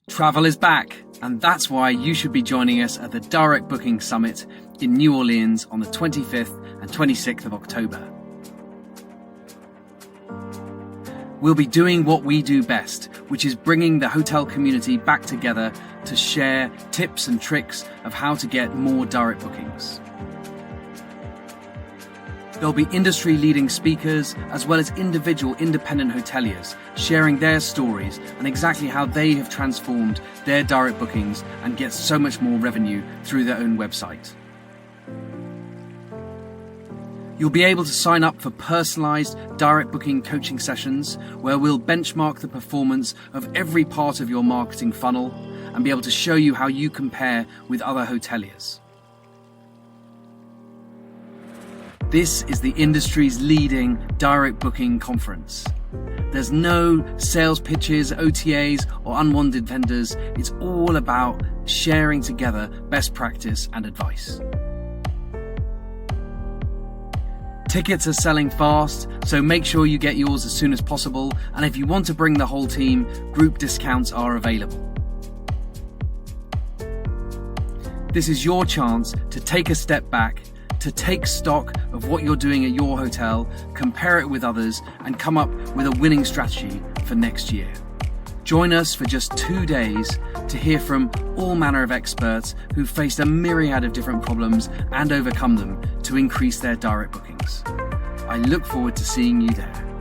Travel is back, and that's why you should be joining us at the Direct Booking Summit in New Orleans on the 25th and 26th of October. We'll be doing what we do best, which is bringing the hotel community back together to share tips and tricks of how to get more direct bookings. There'll be industry-leading speakers as well as individual independent hoteliers sharing their stories and exactly how they have transformed their direct bookings and get so much more revenue through their own website. You'll be able to sign up for personalized direct booking coaching sessions where we'll benchmark the performance of every part of your marketing funnel and be able to show you how you compare with other hoteliers. This is the industry's leading direct booking conference. There's no sales pitches, OTAs, or unwanted vendors. It's all about sharing together best practice and advice. Tickets are selling fast, so make sure you get yours as soon as possible. And if you want to bring the whole team, group discounts are available. This is your chance to take a step back, to take stock of what you're doing at your hotel, compare it with others, and come up with a winning strategy for next year. Join us for just 2 days to hear from all manner of experts who've faced a myriad of different problems and overcome them to increase their direct bookings. I look forward to seeing you there.